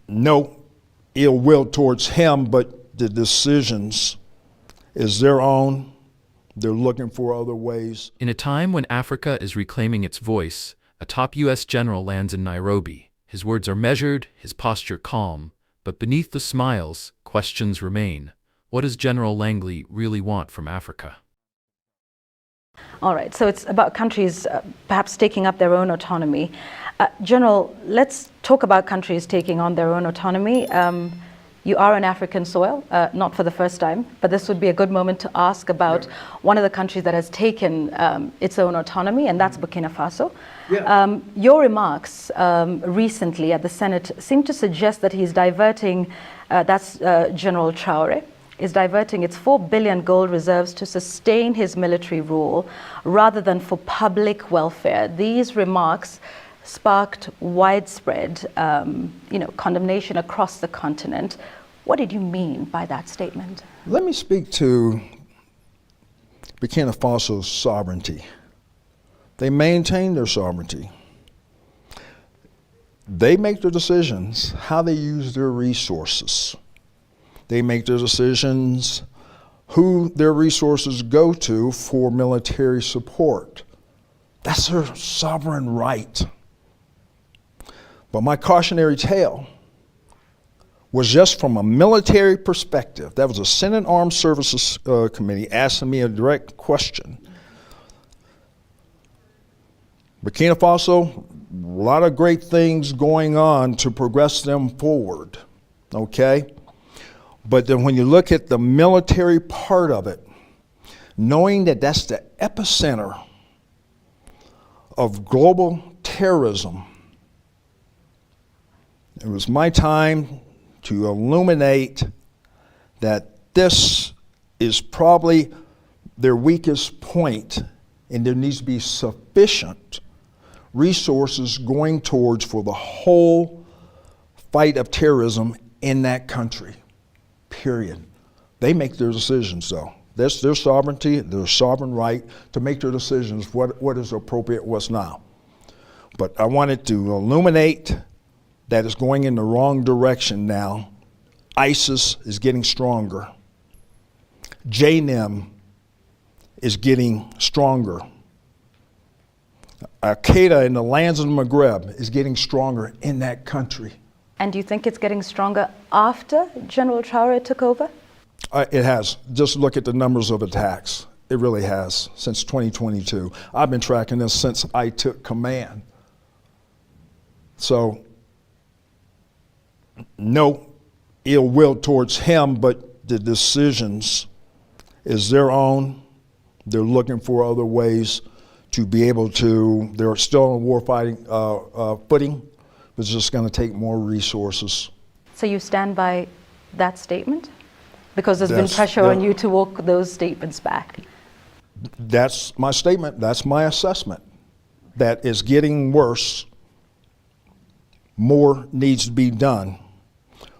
no ill will towards him, but the decisions is their own. They're looking for other ways. In a time when Africa is reclaiming its voice, a top U.S. general lands in Nairobi. His words are measured, his posture calm, but beneath the smiles, questions remain. What does General Langley really want from Africa? All right, so it's about countries perhaps taking up their own autonomy. General, let's talk about countries taking on their own autonomy. You are on African soil, not for the first time, but this would be a good moment to ask about one of the countries that has taken its own autonomy, and that's Burkina Faso. Yeah. Your remarks recently at the Senate seem to suggest that he's diverting, General Traore, is diverting its 4 billion gold reserves to sustain his military rule rather than for public welfare. These remarks sparked widespread condemnation across the continent. What did you mean by that statement? Let me speak to Burkina Faso's sovereignty. They maintain their sovereignty. They make their decisions how they use their resources. They make their decisions who their resources go to for military support. That's their sovereign right. But my cautionary tale was just from a military perspective. That was a Senate Armed Services Committee asking me a direct question. Burkina Faso, a lot of great things going on to progress them forward, okay? But then when you look at the military part of it, knowing that that's the epicenter of global terrorism, it was my time to illuminate that this is probably their weakest point, and there needs to be sufficient resources going towards for the whole fight of terrorism in that country, period. They make their decisions though. That's their sovereignty, their sovereign right to make their decisions, what is appropriate, what's not. But I wanted to illuminate that it's going in the wrong direction now. ISIS is getting stronger. JNIM is getting stronger. Al-Qaeda in the lands of the Maghreb is getting stronger in that country. And do you think it's getting stronger after General Traore took over? It has. Just look at the numbers of attacks. It really has, since 2022. I've been tracking this since I took command. So, no ill will towards him, but the decisions is their own. They're looking for other ways to be able to, they're still on warfighting footing, but it's just going to take more resources. So you stand by that statement? Because there's been pressure on you to walk those statements back. That's my statement, that's my assessment. That is getting worse. More needs to be done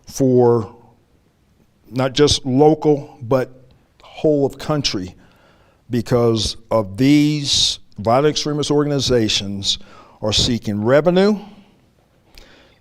for not just local, but whole of country, because of these violent extremist organizations are seeking revenue,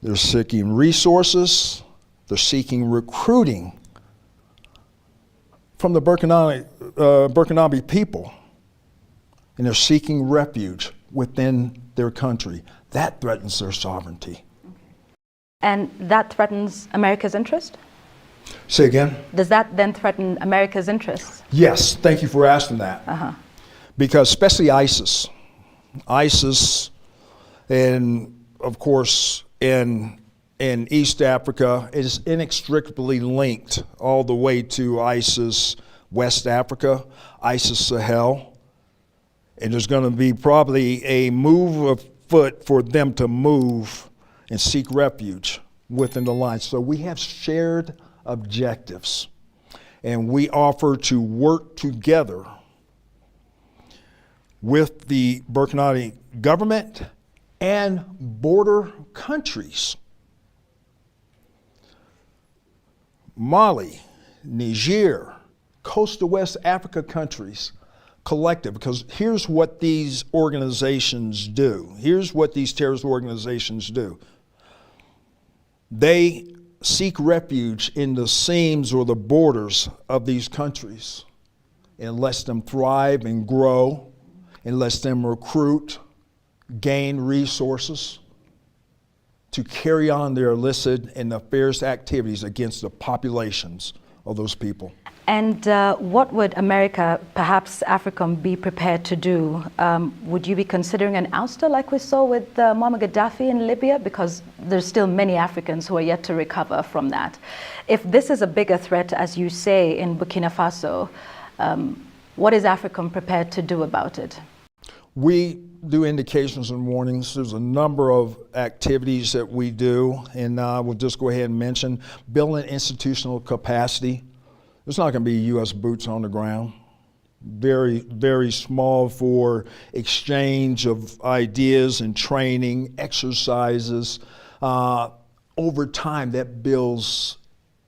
they're seeking resources, they're seeking recruiting from the Burkinabe people, and they're seeking refuge within their country. That threatens their sovereignty. And that threatens America's interest? Say again? Does that then threaten America's interests? Yes, thank you for asking that. Because especially ISIS, and of course in East Africa is inextricably linked all the way to ISIS West Africa, ISIS Sahel, and there's going to be probably a move afoot for them to move and seek refuge within the line. So we have shared objectives, and we offer to work together with the Burkina government and border countries. Mali, Niger, coastal West Africa countries, collective, because here's what these organizations do. Here's what these terrorist organizations do. They seek refuge in the seams or the borders of these countries and lets them thrive and grow and lets them recruit, gain resources to carry on their illicit and nefarious activities against the populations of those people. And what would America, perhaps AFRICOM, be prepared to do? Would you be considering an ouster like we saw with Muammar Gaddafi in Libya? Because there's still many Africans who are yet to recover from that. If this is a bigger threat, as you say, in Burkina Faso, what is AFRICOM prepared to do about it? We do indications and warnings. There's a number of activities that we do, and I will just go ahead and mention building institutional capacity. There's not going to be U.S. boots on the ground. Very, very small for exchange of ideas and training, exercises. Over time, that builds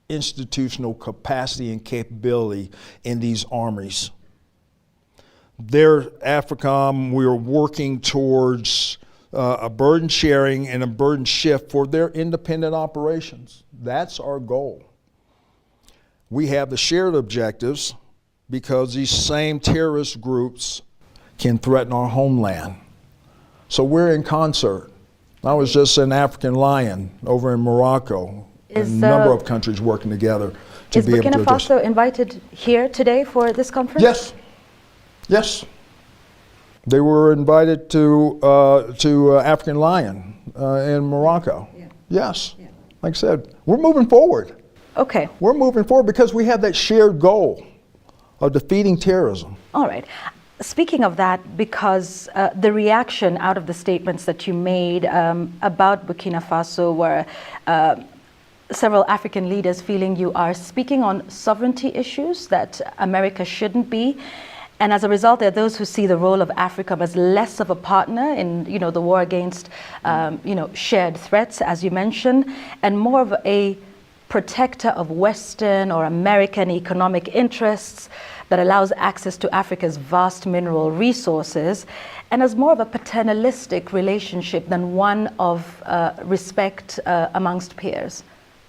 institutional capacity and capability in these armies. There, AFRICOM, we are working towards a burden sharing and a burden shift for their independent operations. That's our goal. We have the shared objectives because these same terrorist groups can threaten our homeland. So we're in concert. I was just an African Lion over in Morocco. A number of countries working together to be able to address. Is Burkina Faso invited here today for this conference? Yes. Yes. They were invited to African Lion in Morocco. Yeah. Yes. Yeah. Like I said, we're moving forward. Okay. We're moving forward because we have that shared goal of defeating terrorism. All right. Speaking of that, because the reaction out of the statements that you made about Burkina Faso were several African leaders feeling you are speaking on sovereignty issues that America shouldn't be. And as a result, there are those who see the role of AFRICOM as less of a partner in, the war against, shared threats, as you mentioned, and more of a protector of Western or American economic interests that allows access to Africa's vast mineral resources, and as more of a paternalistic relationship than one of respect amongst peers.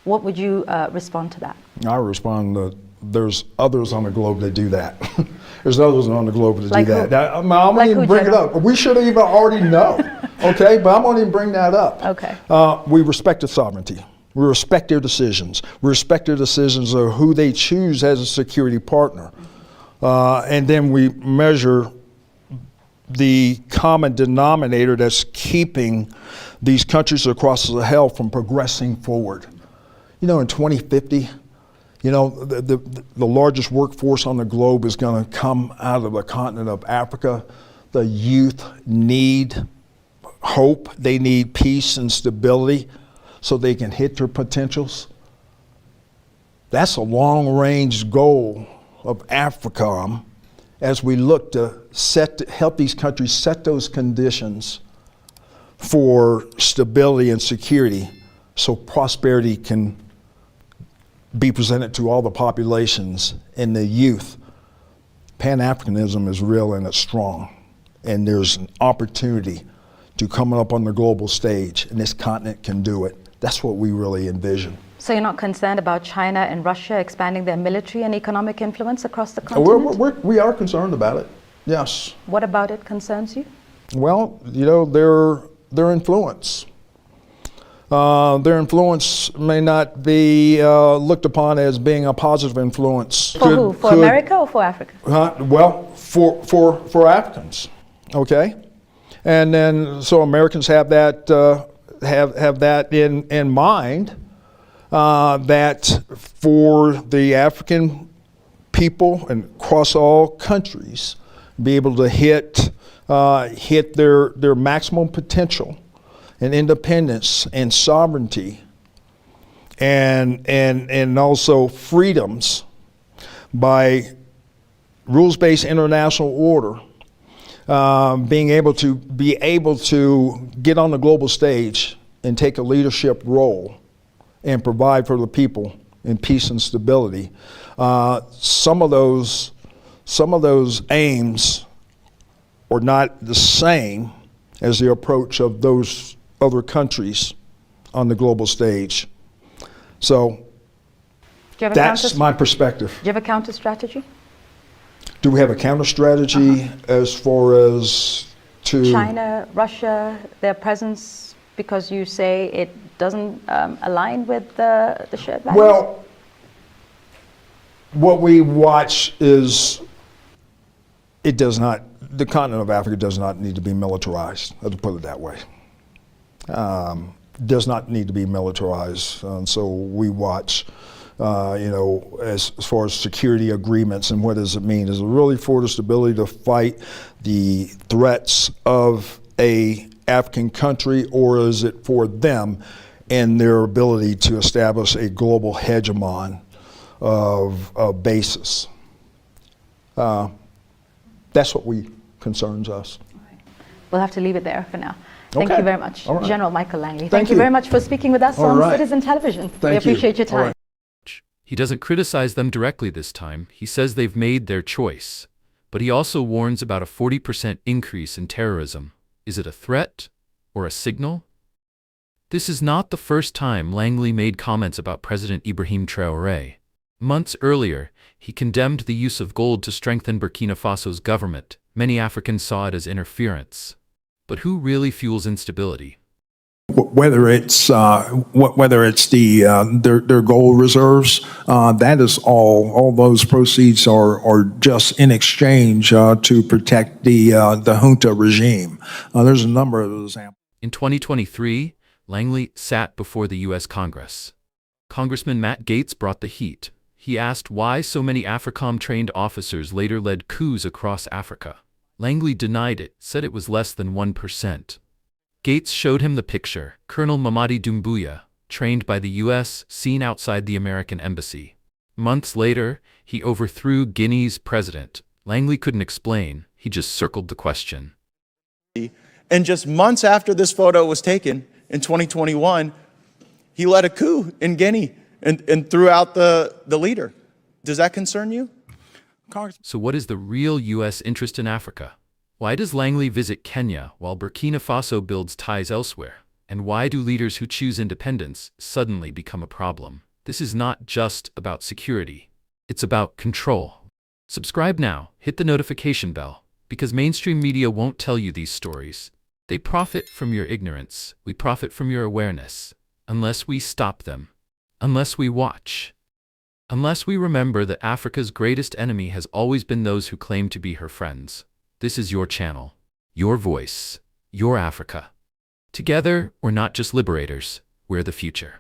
What would you respond to that? I respond that there's others on the globe that do that. There's others on the globe that do that. I'm not even bring it up. We should have even already know, okay? But I'm not even bring that up. Okay. We respect the sovereignty. We respect their decisions. We respect their decisions of who they choose as a security partner. And then we measure the common denominator that's keeping these countries across the Sahel from progressing forward. In 2050, the largest workforce on the globe is going to come out of the continent of Africa. The youth need hope. They need peace and stability so they can hit their potentials. That's a long-range goal of AFRICOM as we look to help these countries set those conditions for stability and security so prosperity can be presented to all the populations and the youth. Pan-Africanism is real and it's strong, and there's an opportunity to come up on the global stage, and this continent can do it. That's what we really envision. So you're not concerned about China and Russia expanding their military and economic influence across the continent? We are concerned about it, yes. What about it concerns you? Well, their influence. Their influence may not be looked upon as being a positive influence. For who? For America or for Africa? Well, for Africans, okay? And then, so Americans have that in mind, that for the African people and across all countries, be able to hit their maximum potential and independence and sovereignty and also freedoms by rules-based international order, being able to get on the global stage and take a leadership role and provide for the people in peace and stability. Some of those aims are not the same as the approach of those other countries on the global stage. So Do you have a that's counter- my perspective. Do you have a counter strategy? Do we have a counter strategy as far as to China, Russia, their presence, because you say it doesn't align with the shared values? Well, what we watch is the continent of Africa does not need to be militarized, let's put it that way. Does not need to be militarized. And so we watch, as far as security agreements and what does it mean? Is it really for the stability to fight the threats of a African country, or is it for them and their ability to establish a global hegemon of basis? That's what concerns us. We'll have to leave it there for now. Thank Okay. you very much, All right. General Michael Langley. Thank you you. very much for speaking with us All on right. Citizen Television. We Thank you. appreciate your All time. right. He doesn't criticize them directly this time. He says they've made their choice. But he also warns about a 40% increase in terrorism. Is it a threat or a signal? This is not the first time Langley made comments about President Ibrahim Traoré. Months earlier, he condemned the use of gold to strengthen Burkina Faso's government. Many Africans saw it as interference. But who really fuels instability? Whether it's their gold reserves, that is all those proceeds are just in exchange to protect the junta regime. There's a number of examples. In 2023, Langley sat before the U.S. Congress. Congressman Matt Gaetz brought the heat. He asked why so many AFRICOM-trained officers later led coups across Africa. Langley denied it, said it was less than 1%. Gaetz showed him the picture, Colonel Mamadi Doumbouya, trained by the U.S., seen outside the American embassy. Months later, he overthrew Guinea's president. Langley couldn't explain, he just circled the question. And just months after this photo was taken, in 2021, he led a coup in Guinea and threw out the leader. Does that concern you? So what is the real U.S. interest in Africa? Why does Langley visit Kenya while Burkina Faso builds ties elsewhere? And why do leaders who choose independence suddenly become a problem? This is not just about security. It's about control. Subscribe now, hit the notification bell, because mainstream media won't tell you these stories. They profit from your ignorance. We profit from your awareness. Unless we stop them. Unless we watch. Unless we remember that Africa's greatest enemy has always been those who claim to be her friends. This is your channel, your voice, your Africa. Together, we're not just liberators, we're the future.